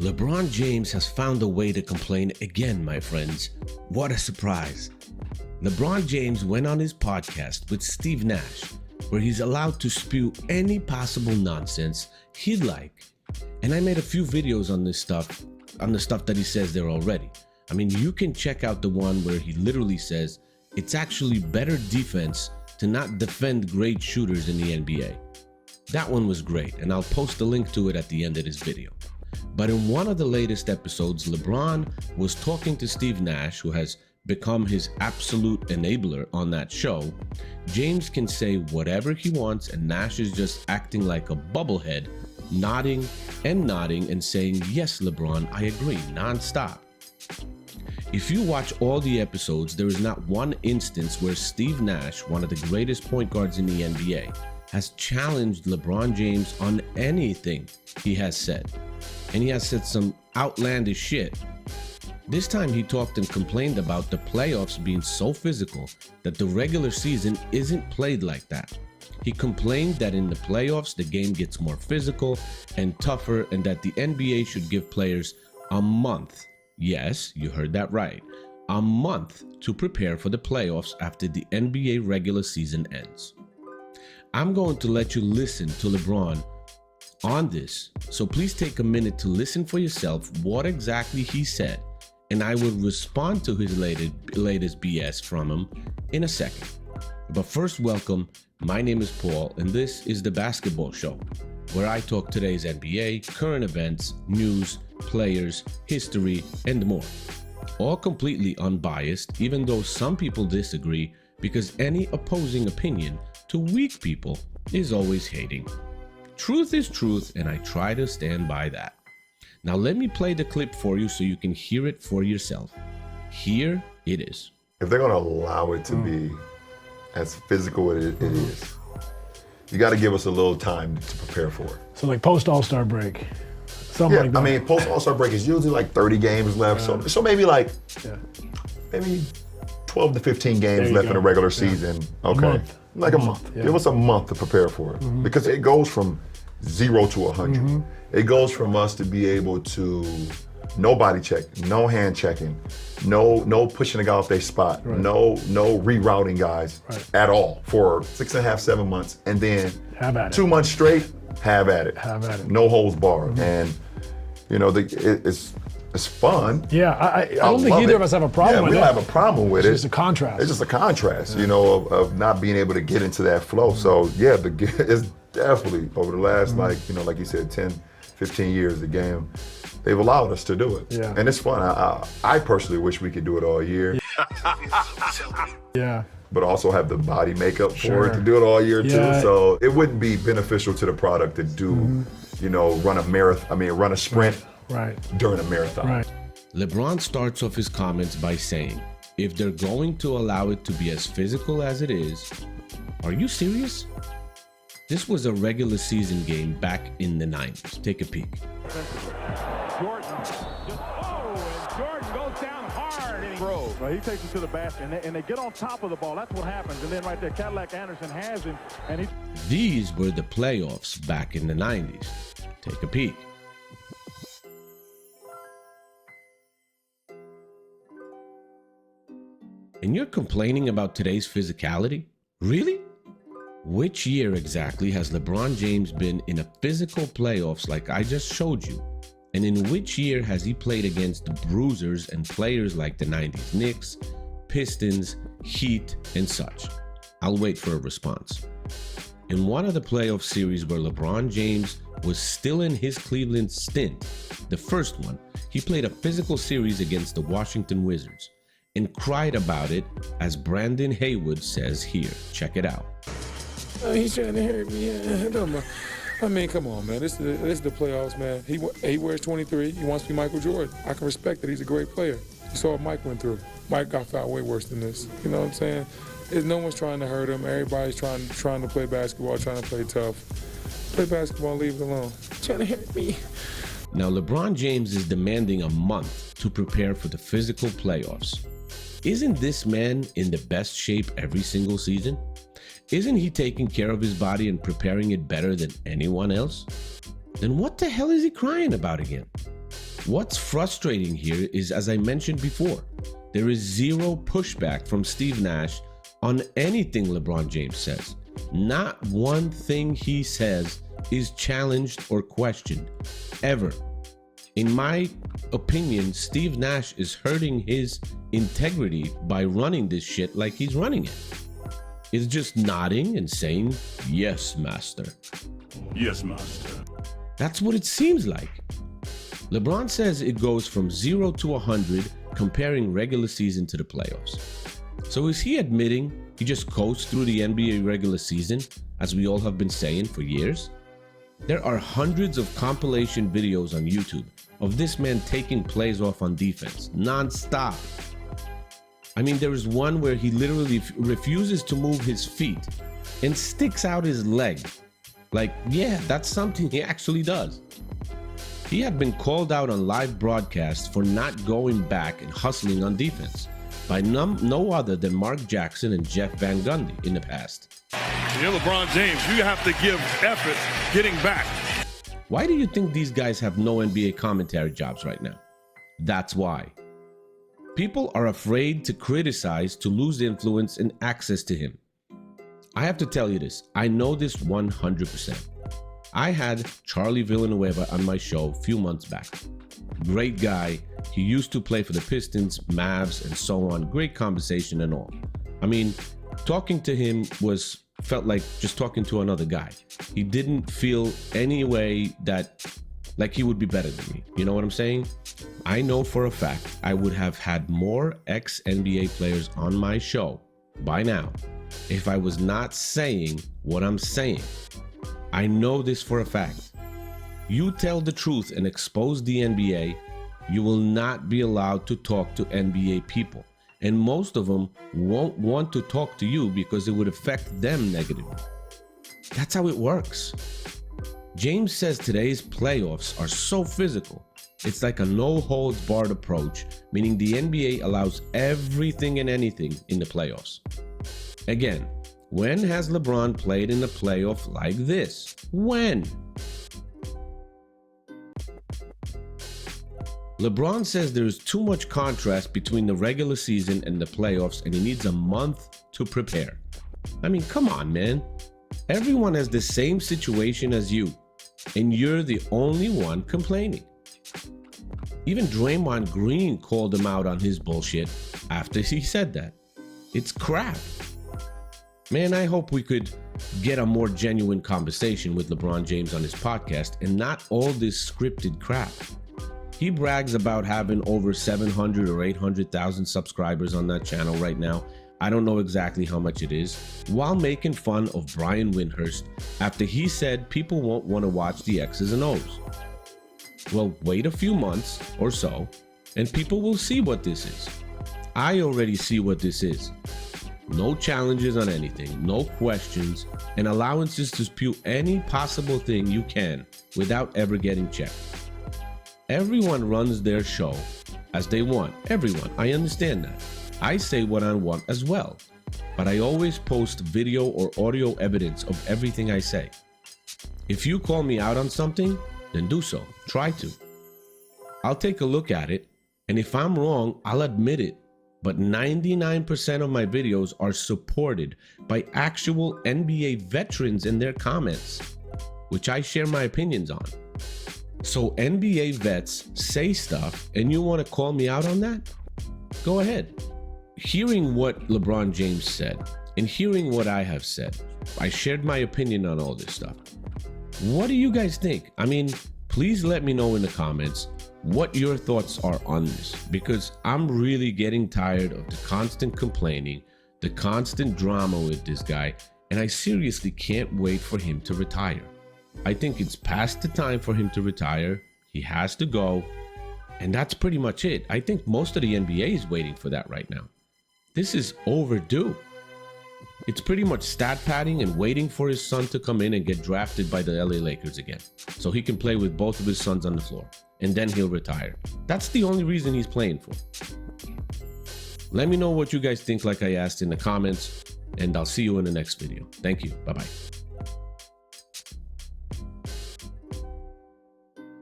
LeBron James has found a way to complain again, my friends. What a surprise. LeBron James went on his podcast with Steve Nash, where he's allowed to spew any possible nonsense he'd like. And I made a few videos on this stuff, on the stuff that he says there already. I mean, you can check out the one where he literally says it's actually better defense to not defend great shooters in the NBA. That one was great, and I'll post a link to it at the end of this video. But in one of the latest episodes, LeBron was talking to Steve Nash, who has become his absolute enabler on that show. James can say whatever he wants, and Nash is just acting like a bubblehead, nodding and saying, "Yes, LeBron, I agree," nonstop. If you watch all the episodes, there is not one instance where Steve Nash, one of the greatest point guards in the NBA, has challenged LeBron James on anything he has said. And he has said some outlandish shit. This time he talked and complained about the playoffs being so physical that the regular season isn't played like that. He complained that in the playoffs the game gets more physical and tougher, and that the NBA should give players a month. Yes, you heard that right. A month to prepare for the playoffs after the NBA regular season ends. I'm going to let you listen to LeBron on this, so please take a minute to listen for yourself what exactly he said, and I will respond to his latest BS from him in a second. But first, welcome. My name is Paul, and this is the Basketball Show, where I talk today's NBA, current events, news, players, history, and more. All completely unbiased, even though some people disagree, because any opposing opinion to weak people is always hating. Truth is truth, and I try to stand by that. Now let me play the clip for you so you can hear it for yourself. Here it is. If they're going to allow it to be as physical as it is, you got to give us a little time to prepare for it. So like post All-Star break, something like that. I mean, post All-Star break is usually like 30 games left, so maybe like maybe 12 to 15 games left in the regular season. Okay, like a month. Give us a month to prepare for it, because it goes from 0 to 100. It goes from us to be able to no body check, no hand checking, no pushing a guy off their spot, no rerouting guys at all for 6.5, 7 months, and then 2 months straight, have at it. No holds barred. And you know, it's fun. Yeah, I don't think either of us have a problem with it. We don't have a problem with it. It's just a contrast. It's just a contrast, you know, of not being able to get into that flow. So yeah, it's definitely over the last like you said, 10, 15 years, the game, they've allowed us to do it. Yeah. And it's fun. I personally wish we could do it all year. Yeah. But also have the body makeup for it to do it all year too. So it wouldn't be beneficial to the product to do, you know, run a sprint during a marathon. Right. LeBron starts off his comments by saying, if they're going to allow it to be as physical as it is, are you serious? This was a regular season game back in the 90s. Take a peek. Jordan and Jordan goes down hard. And he takes it to the basket, and they get on top of the ball. That's what happens. And then right there, Cadillac Anderson has him, and These were the playoffs back in the 90s. Take a peek. And you're complaining about today's physicality? Really? Which year exactly has LeBron James been in a physical playoffs like I just showed you? And in which year has he played against the bruisers and players like the 90s Knicks, Pistons, Heat, and such? I'll wait for a response. In one of the playoff series where LeBron James was still in his Cleveland stint, the first one, he played a physical series against the Washington Wizards and cried about it, as Brandon Haywood says here. Check it out. He's trying to hurt me. I mean, come on, man. This is the playoffs, man. He wears 23. He wants to be Michael Jordan. I can respect that. He's a great player. You saw what Mike went through. Mike got fouled way worse than this. You know what I'm saying? No one's trying to hurt him. Everybody's trying to play basketball, trying to play tough. Play basketball and leave it alone. Trying to hurt me. Now, LeBron James is demanding a month to prepare for the physical playoffs. Isn't this man in the best shape every single season? Isn't he taking care of his body and preparing it better than anyone else? Then what the hell is he crying about again? What's frustrating here is, as I mentioned before, there is zero pushback from Steve Nash on anything LeBron James says. Not one thing he says is challenged or questioned, ever. In my opinion, Steve Nash is hurting his integrity by running this shit like he's running it. It's just nodding and saying, "Yes, master." Yes, master. That's what it seems like. LeBron says it goes from 0 to 100, comparing regular season to the playoffs. So is he admitting he just coasts through the NBA regular season, as we all have been saying for years? There are hundreds of compilation videos on YouTube of this man taking plays off on defense, non-stop. I mean, there is one where he literally refuses to move his feet and sticks out his leg. Like, yeah, that's something he actually does. He had been called out on live broadcast for not going back and hustling on defense by no other than Mark Jackson and Jeff Van Gundy in the past. You're LeBron James. You have to give effort getting back. Why do you think these guys have no NBA commentary jobs right now? That's why. People are afraid to criticize to lose influence and access to him. I have to tell you this. I know this 100%. I had Charlie Villanueva on my show a few months back. Great guy. He used to play for the Pistons, Mavs, and so on. Great conversation and all. I mean, talking to him felt like just talking to another guy. He didn't feel any way that like he would be better than me. You know what I'm saying? I know for a fact I would have had more ex-NBA players on my show by now if I was not saying what I'm saying. I know this for a fact. You tell the truth and expose the NBA, you will not be allowed to talk to NBA people. And most of them won't want to talk to you because it would affect them negatively. That's how it works. James says today's playoffs are so physical. It's like a no-holds-barred approach, meaning the NBA allows everything and anything in the playoffs. Again, when has LeBron played in a playoff like this? When? LeBron says there is too much contrast between the regular season and the playoffs, and he needs a month to prepare. I mean, come on, man. Everyone has the same situation as you, and you're the only one complaining. Even Draymond Green called him out on his bullshit after he said that. It's crap. Man, I hope we could get a more genuine conversation with LeBron James on his podcast and not all this scripted crap. He brags about having over 700 or 800,000 subscribers on that channel right now. I don't know exactly how much it is, while making fun of Brian Windhurst after he said people won't want to watch the X's and O's. Well, wait a few months or so, and people will see what this is. I already see what this is. No challenges on anything, no questions, and allowances to spew any possible thing you can without ever getting checked. Everyone runs their show as they want. Everyone. I understand that. I say what I want as well. But I always post video or audio evidence of everything I say. If you call me out on something, then do so. Try to. I'll take a look at it, and if I'm wrong, I'll admit it. But 99% of my videos are supported by actual NBA veterans in their comments, which I share my opinions on. So NBA vets say stuff and you want to call me out on that? Go ahead. Hearing what LeBron James said and hearing what I have said, I shared my opinion on all this stuff. What do you guys think? I mean, please let me know in the comments what your thoughts are on this, because I'm really getting tired of the constant complaining, the constant drama with this guy, and I seriously can't wait for him to retire. I think it's past the time for him to retire. He has to go. And that's pretty much it. I think most of the NBA is waiting for that right now. This is overdue. It's pretty much stat padding and waiting for his son to come in and get drafted by the LA Lakers again, so he can play with both of his sons on the floor. And then he'll retire. That's the only reason he's playing for. Let me know what you guys think, like I asked in the comments, and I'll see you in the next video. Thank you. Bye-bye.